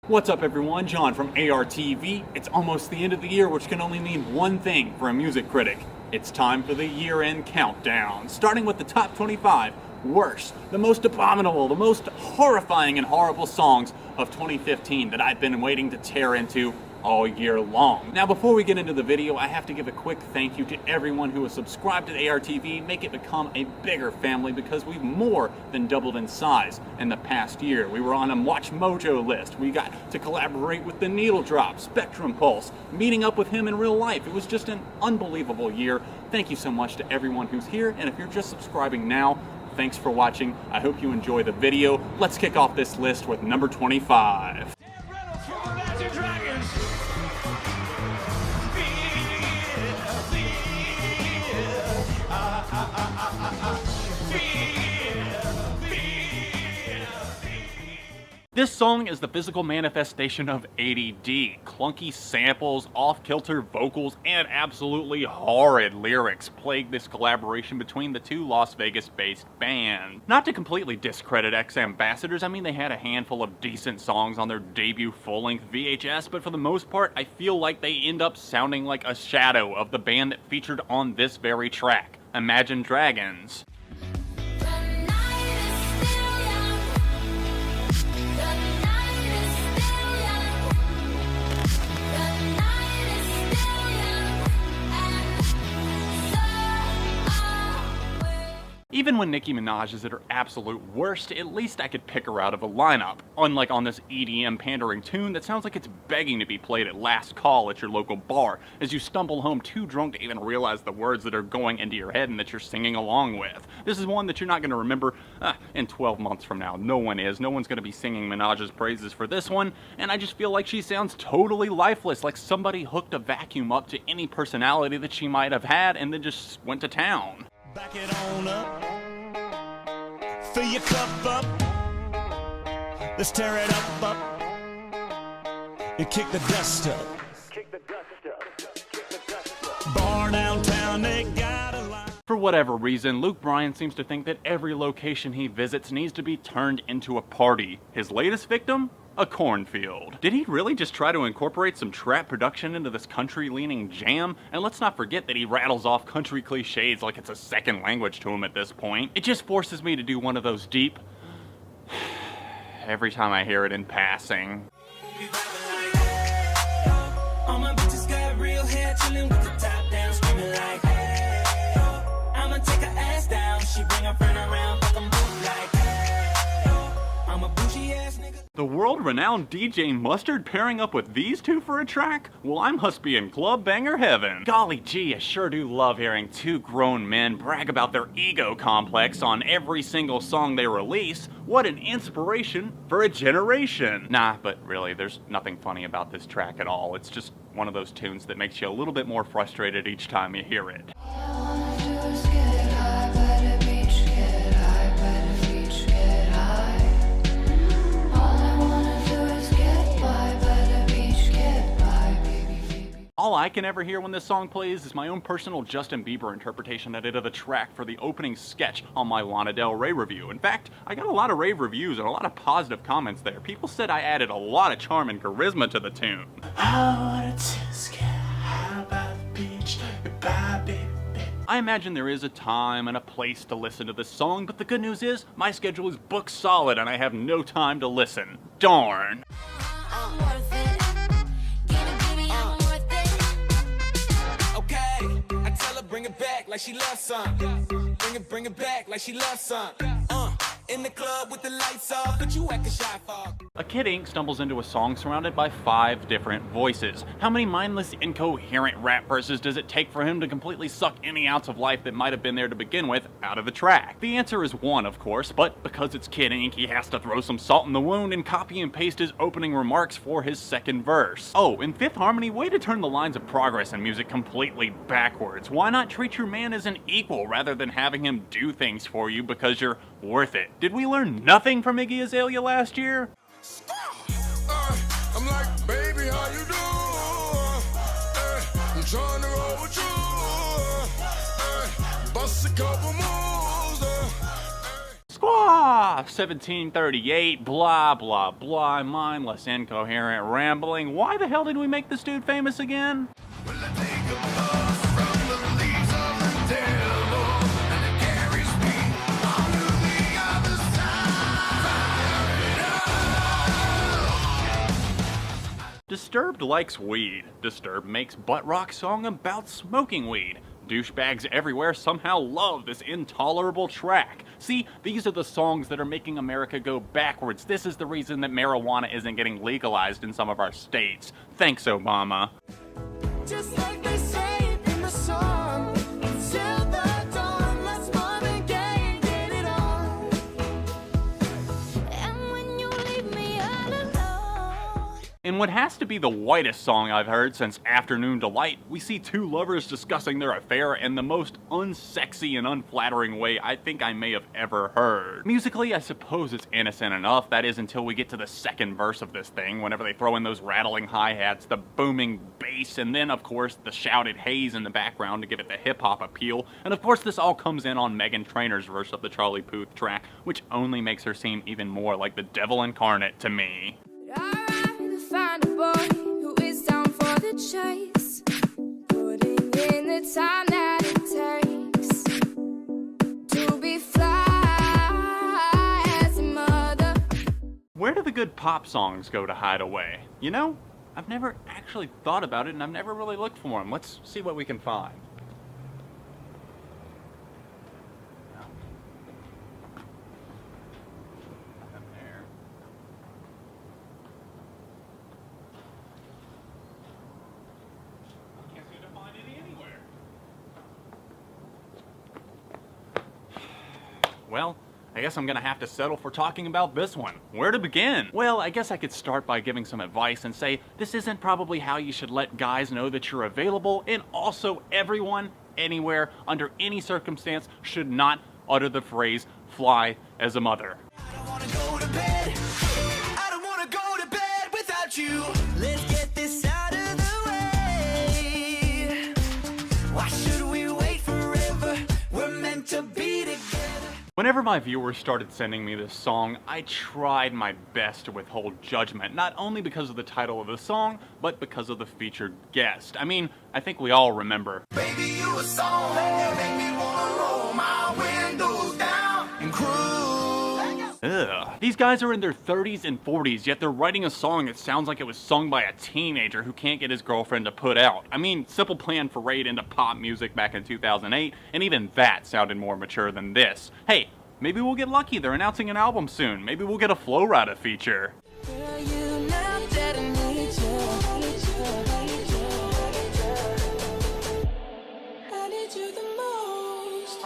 What's up everyone, John from ARTV. It's almost the end of the year, which can only mean one thing for a music critic. It's time for the year-end countdown, starting with the top 25 worst, the most abominable, the most horrifying and horrible songs of 2015 that I've been waiting to tear into all year long. Now before we get into the video, I have to give a quick thank you to everyone who has subscribed to ARTV, make it become a bigger family because we've more than doubled in size in the past year. We were on a Watch Mojo list, we got to collaborate with the Needle Drop, Spectrum Pulse, meeting up with him in real life. It was just an unbelievable year. Thank you so much to everyone who's here, and if you're just subscribing now, thanks for watching. I hope you enjoy the video. Let's kick off this list with number 25. This song is the physical manifestation of ADD. Clunky samples, off-kilter vocals, and absolutely horrid lyrics plague this collaboration between the two Las Vegas-based bands. Not to completely discredit ex-ambassadors, I mean they had a handful of decent songs on their debut full-length VHS, but for the most part, I feel like they end up sounding like a shadow of the band that featured on this very track, Imagine Dragons. Even when Nicki Minaj is at her absolute worst, at least I could pick her out of a lineup. Unlike on this EDM pandering tune that sounds like it's begging to be played at last call at your local bar, as you stumble home too drunk to even realize the words that are going into your head and that you're singing along with. This is one that you're not going to remember in 12 months from now. No one is. No one's going to be singing Minaj's praises for this one, and I just feel like she sounds totally lifeless, like somebody hooked a vacuum up to any personality that she might have had and then just went to town. Back it on up, fill your cup up, let's tear it up, and kick the dust up. Bar downtown, they got a line. For whatever reason, Luke Bryan seems to think that every location he visits needs to be turned into a party. His latest victim? A cornfield. Did he really just try to incorporate some trap production into this country-leaning jam? And let's not forget that he rattles off country cliches like it's a second language to him at this point. It just forces me to do one of those deep every time I hear it in passing. All my bitches got real hair, chilling with the top down, screaming like, hey, I'ma take her ass down, she bring her friend around, fuck 'em both like, hey, I'm a bougie ass nigga. The world-renowned DJ Mustard pairing up with these two for a track? Well, I must be in club banger heaven. Golly gee, I sure do love hearing two grown men brag about their ego complex on every single song they release. What an inspiration for a generation. Nah, but really, there's nothing funny about this track at all. It's just one of those tunes that makes you a little bit more frustrated each time you hear it. All I can ever hear when this song plays is my own personal Justin Bieber interpretation I did of the track for the opening sketch on my Lana Del Rey review. In fact, I got a lot of rave reviews and a lot of positive comments there. People said I added a lot of charm and charisma to the tune. I imagine there is a time and a place to listen to this song, but the good news is my schedule is booked solid and I have no time to listen. Darn. Bring it back like she loves some. Bring it back like she loves some. In the club with the lights off, but you acting shy for. A Kid Ink stumbles into a song surrounded by 5 different voices. How many mindless, incoherent rap verses does it take for him to completely suck any ounce of life that might have been there to begin with out of the track? The answer is 1, of course, but because it's Kid Ink, he has to throw some salt in the wound and copy and paste his opening remarks for his second verse. Oh, in Fifth Harmony, way to turn the lines of progress in music completely backwards. Why not treat your man as an equal rather than having him do things for you because you're worth it? Did we learn nothing from Iggy Azalea last year? I'm like, baby, how you doing? I'm trying to roll with you. Bust a couple moves. Squad! 1738, blah, blah, blah, mindless, incoherent rambling. Why the hell did we make this dude famous again? Well, I take a bus from the leaves of the devil, and it carries me on to the other side. Disturbed likes weed. Disturbed makes butt rock song about smoking weed. Douchebags everywhere somehow love this intolerable track. See, these are the songs that are making America go backwards. This is the reason that marijuana isn't getting legalized in some of our states. Thanks, Obama. Just like they say in the song, till the dawn, let's Marvin Gaye and get it on. And when you leave me all alone. In what has to be the whitest song I've heard since Afternoon Delight, we see two lovers discussing their affair in the most unsexy and unflattering way I think I may have ever heard. Musically, I suppose it's innocent enough, that is until we get to the second verse of this thing, whenever they throw in those rattling hi-hats, the booming bass, and then, of course, the shouted haze in the background to give it the hip-hop appeal. And of course, this all comes in on Meghan Trainor's verse of the Charlie Puth track, which only makes her seem even more like the devil incarnate to me. Find a boy who is down for the chase, putting in the time that it takes to be fly as a mother. Where do the good pop songs go to hide away? You know, I've never actually thought about it and I've never really looked for them. Let's see what we can find. Well, I guess I'm gonna have to settle for talking about this one. Where to begin? Well, I guess I could start by giving some advice and say this isn't probably how you should let guys know that you're available, and also everyone, anywhere, under any circumstance, should not utter the phrase, fly as a mother. I don't wanna go to bed. I don't wanna go to bed without you. Let's get this out of the way. Why should we wait forever? We're meant to be together. Whenever my viewers started sending me this song, I tried my best to withhold judgment, not only because of the title of the song, but because of the featured guest. I mean, I think we all remember. Baby, you a song that make me wanna roll my windows down and cruise. Ugh. These guys are in their 30s and 40s, yet they're writing a song that sounds like it was sung by a teenager who can't get his girlfriend to put out. I mean, Simple Plan forayed into pop music back in 2008, and even that sounded more mature than this. Hey, maybe we'll get lucky. They're announcing an album soon. Maybe we'll get a Flow Rida feature. Girl, you know that I need you. I need you the most.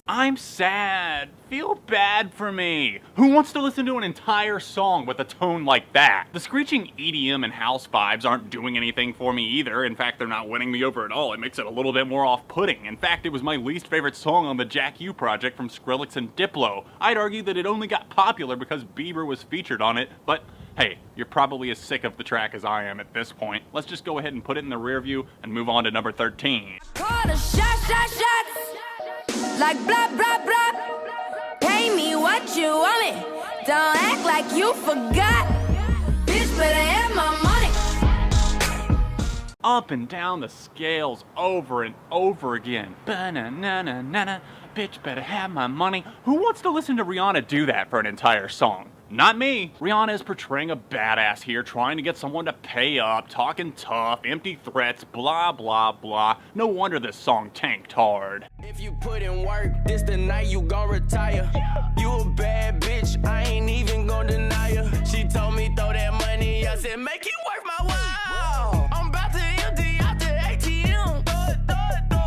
I'm sad. Feel bad for me. Who wants to listen to an entire song with a tone like that? The screeching EDM and house vibes aren't doing anything for me either. In fact, they're not winning me over at all. It makes it a little bit more off-putting. In fact, it was my least favorite song on the Jack U project from Skrillex and Diplo. I'd argue that it only got popular because Bieber was featured on it, but hey, you're probably as sick of the track as I am at this point. Let's just go ahead and put it in the rear view and move on to number 13. Call a shots, like blah, blah, blah. Pay me what you want me. Don't act like you forgot. Bitch, better have my money. Up and down the scales over and over again. Ba-na-na-na-na-na. Bitch, better have my money. Who wants to listen to Rihanna do that for an entire song? Not me. Rihanna is portraying a badass here, trying to get someone to pay up, talking tough, empty threats, blah, blah, blah. No wonder this song tanked hard. If you put in work, this the night you gon' retire. You a bad bitch, I ain't even gon' deny her. She told me throw that money, I said make it worth my while. I'm about to empty out the ATM.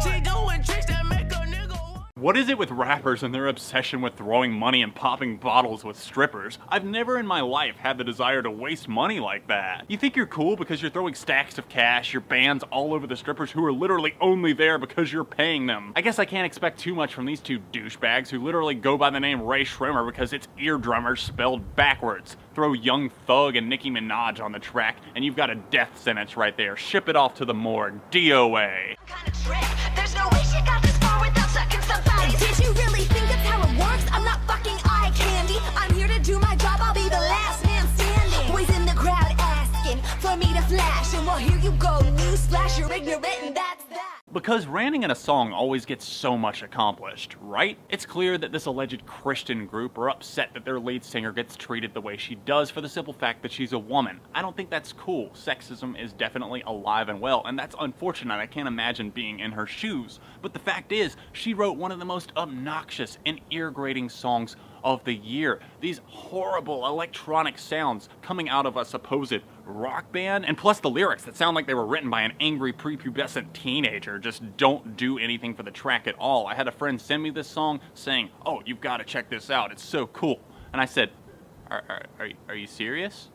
She doing tricks that make a nigga. What is it with rappers and their obsession with throwing money and popping bottles with strippers? I've never in my life had the desire to waste money like that. You think you're cool because you're throwing stacks of cash, your band's all over the strippers who are literally only there because you're paying them. I guess I can't expect too much from these two douchebags who literally go by the name Ray Shrimmer because it's eardrummers spelled backwards. Throw Young Thug and Nicki Minaj on the track and you've got a death sentence right there. Ship it off to the morgue. DOA. Kind of trick. There's no way she got this far without sucking some ignorant, and that's that. Because ranting in a song always gets so much accomplished, right? It's clear that this alleged Christian group are upset that their lead singer gets treated the way she does for the simple fact that she's a woman. I don't think that's cool. Sexism is definitely alive and well, and that's unfortunate. I can't imagine being in her shoes. But the fact is, she wrote one of the most obnoxious and ear-grating songs of the year. These horrible electronic sounds coming out of a supposed rock band, and plus the lyrics that sound like they were written by an angry prepubescent teenager just don't do anything for the track at all. I had a friend send me this song saying, "Oh, you've got to check this out, it's so cool." And I said, are you serious?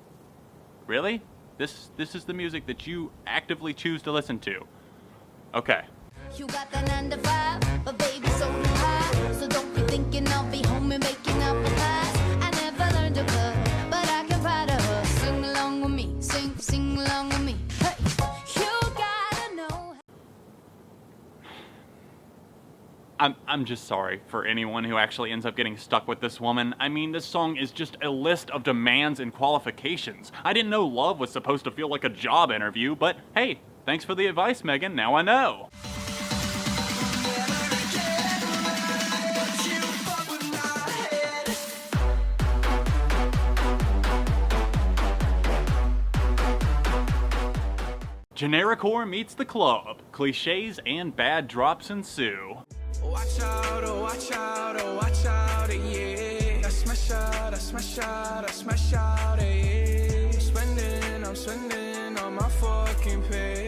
Really? This is the music that you actively choose to listen to? Okay. You got that 9 to 5, but baby, so do I. So don't be thinking I'll be home and making up the past. I never learned to cook, but I can find a hook. Sing along with me, sing along with me. Hey, you gotta know. I'm just sorry for anyone who actually ends up getting stuck with this woman. I mean, this song is just a list of demands and qualifications. I didn't know love was supposed to feel like a job interview, but hey, thanks for the advice, Megan. Now I know. Genericore meets the club. Cliches and bad drops ensue. Watch out, oh watch out, oh watch out, yeah. I smash out, I smash out, I smash out, yeah. I'm spending on my fucking pay.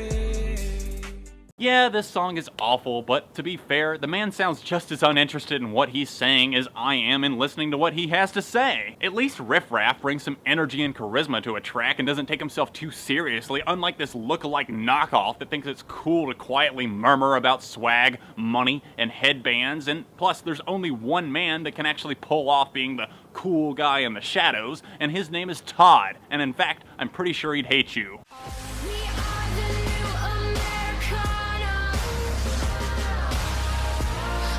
Yeah, this song is awful, but to be fair, the man sounds just as uninterested in what he's saying as I am in listening to what he has to say. At least Riff Raff brings some energy and charisma to a track and doesn't take himself too seriously, unlike this look-alike knockoff that thinks it's cool to quietly murmur about swag, money, and headbands, and plus there's only one man that can actually pull off being the cool guy in the shadows, and his name is Todd, and in fact, I'm pretty sure he'd hate you. We are the new Americana.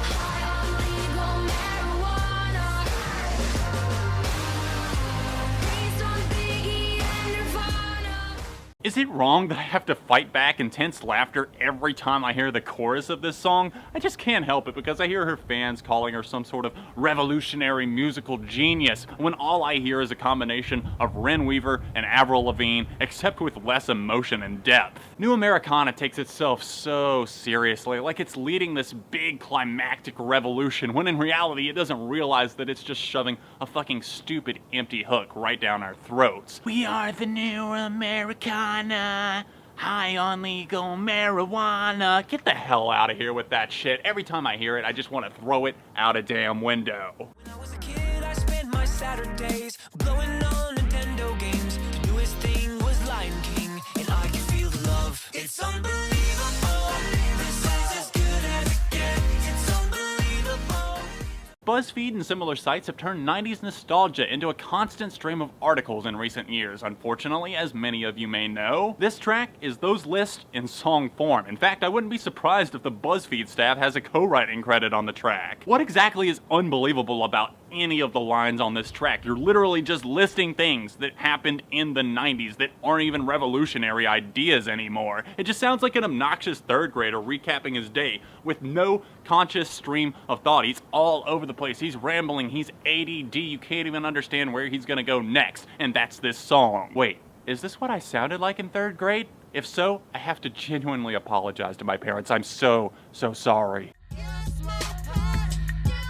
High on legal marijuana. Based on Biggie and Nirvana. Is it wrong that I have to fight back intense laughter every time I hear the chorus of this song? I just can't help it because I hear her fans calling her some sort of revolutionary musical genius when all I hear is a combination of Ren Weaver and Avril Lavigne, except with less emotion and depth. New Americana takes itself so seriously, like it's leading this big climactic revolution, when in reality it doesn't realize that it's just shoving a fucking stupid empty hook right down our throats. We are the new Americana. High on legal marijuana. Get the hell out of here with that shit. Every time I hear it, I just want to throw it out a damn window. When I was a kid, I spent my Saturdays blowing on Nintendo games. The newest thing was Lion King, and I can feel the love. It's unbelievable. This is as good as it gets. It's unbelievable. BuzzFeed and similar sites have turned 90s nostalgia into a constant stream of articles in recent years, unfortunately, as many of you may know. This track is those lists in song form. In fact, I wouldn't be surprised if the BuzzFeed staff has a co-writing credit on the track. What exactly is unbelievable about any of the lines on this track? You're literally just listing things that happened in the 90s that aren't even revolutionary ideas anymore. It just sounds like an obnoxious third grader recapping his day with no conscious stream of thought. He's all over the place. He's rambling. He's ADD. You can't even understand where he's gonna go next. And that's this song. Wait, is this what I sounded like in third grade? If so, I have to genuinely apologize to my parents. I'm so sorry. You smoke pot, do it.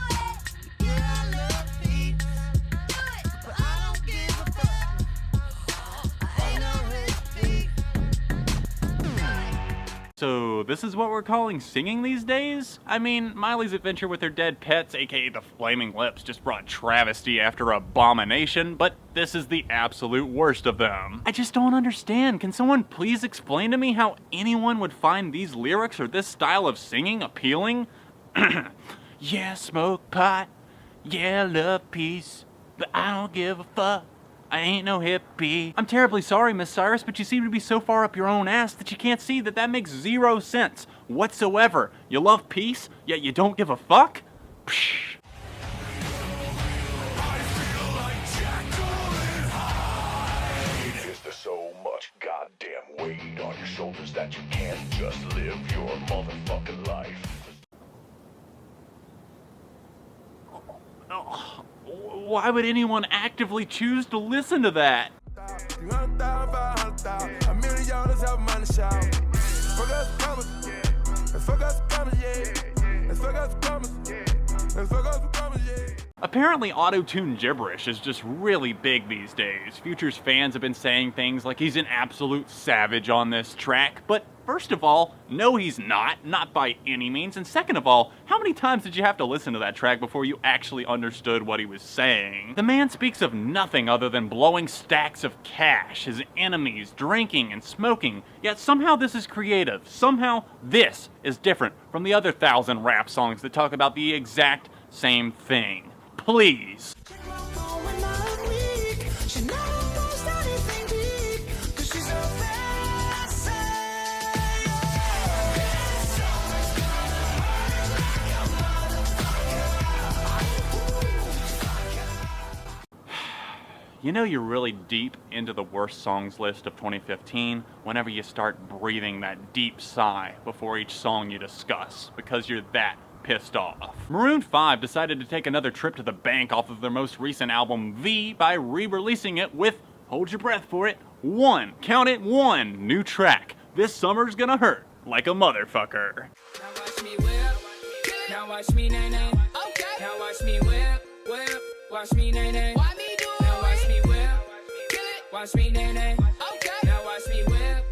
You love peace, do it. But I don't give a fuck. I ain't no hippie. So this is what we're calling singing these days? I mean, Miley's adventure with her dead pets, aka the Flaming Lips, just brought travesty after abomination, but this is the absolute worst of them. I just don't understand. Can someone please explain to me how anyone would find these lyrics or this style of singing appealing? Yeah, smoke pot. Yeah, love peace. But I don't give a fuck. I ain't no hippie. I'm terribly sorry, Miss Cyrus, but you seem to be so far up your own ass that you can't see that that makes zero sense whatsoever. You love peace, yet you don't give a fuck? Psh. Is there so much goddamn weight on your shoulders that you can't just motherfucking life. Oh, why would anyone actively choose to listen to that? Apparently auto-tune gibberish is just really big these days. Future's fans have been saying things like he's an absolute savage on this track, but first of all, no he's not by any means, and second of all, how many times did you have to listen to that track before you actually understood what he was saying? The man speaks of nothing other than blowing stacks of cash, his enemies, drinking and smoking, yet somehow this is creative. Somehow this is different from the other 1,000 rap songs that talk about the exact same thing. Please. You know you're really deep into the worst songs list of 2015 whenever you start breathing that deep sigh before each song you discuss, because you're that pissed off. Maroon 5 decided to take another trip to the bank off of their most recent album V by re-releasing it with, hold your breath for it, count it, one new track. This summer's gonna hurt like a motherfucker. Now watch me whip, now watch me nay nay. Okay. Now watch me whip, watch me nay nay. Why me do it? Now watch me whip, watch me nay nay. Okay. Now watch me whip.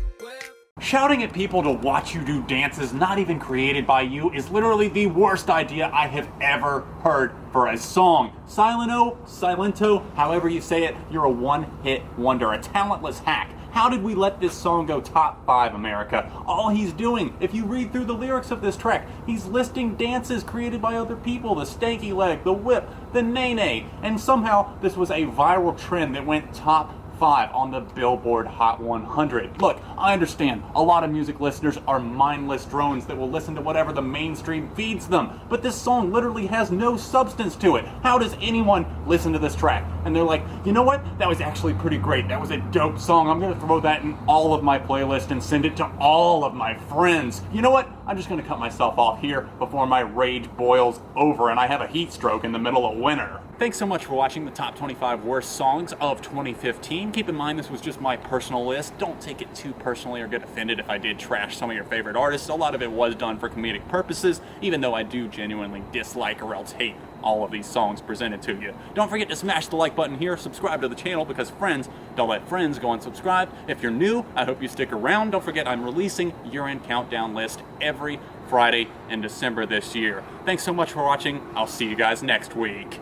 Shouting at people to watch you do dances not even created by you is literally the worst idea I have ever heard for a song. Silento, however you say it, you're a one-hit wonder, a talentless hack. How did we let this song go top 5, America? All he's doing, if you read through the lyrics of this track, he's listing dances created by other people, the stanky leg, the whip, the nay-nay, and somehow this was a viral trend that went top 5 on the Billboard Hot 100. Look, I understand a lot of music listeners are mindless drones that will listen to whatever the mainstream feeds them, but this song literally has no substance to it. How does anyone listen to this track and they're like, you know what, that was actually pretty great, that was a dope song, I'm gonna throw that in all of my playlist and send it to all of my friends. You know what, I'm just gonna cut myself off here before my rage boils over and I have a heat stroke in the middle of winter. Thanks so much for watching the top 25 worst songs of 2015. Keep in mind this was just my personal list. Don't take it too personally or get offended if I did trash some of your favorite artists. A lot of it was done for comedic purposes, even though I do genuinely dislike or else hate all of these songs presented to you. Don't forget to smash the like button here, subscribe to the channel, because friends don't let friends go unsubscribed. If you're new, I hope you stick around. Don't forget I'm releasing year-end countdown list every Friday in December this year. Thanks so much for watching. I'll see you guys next week.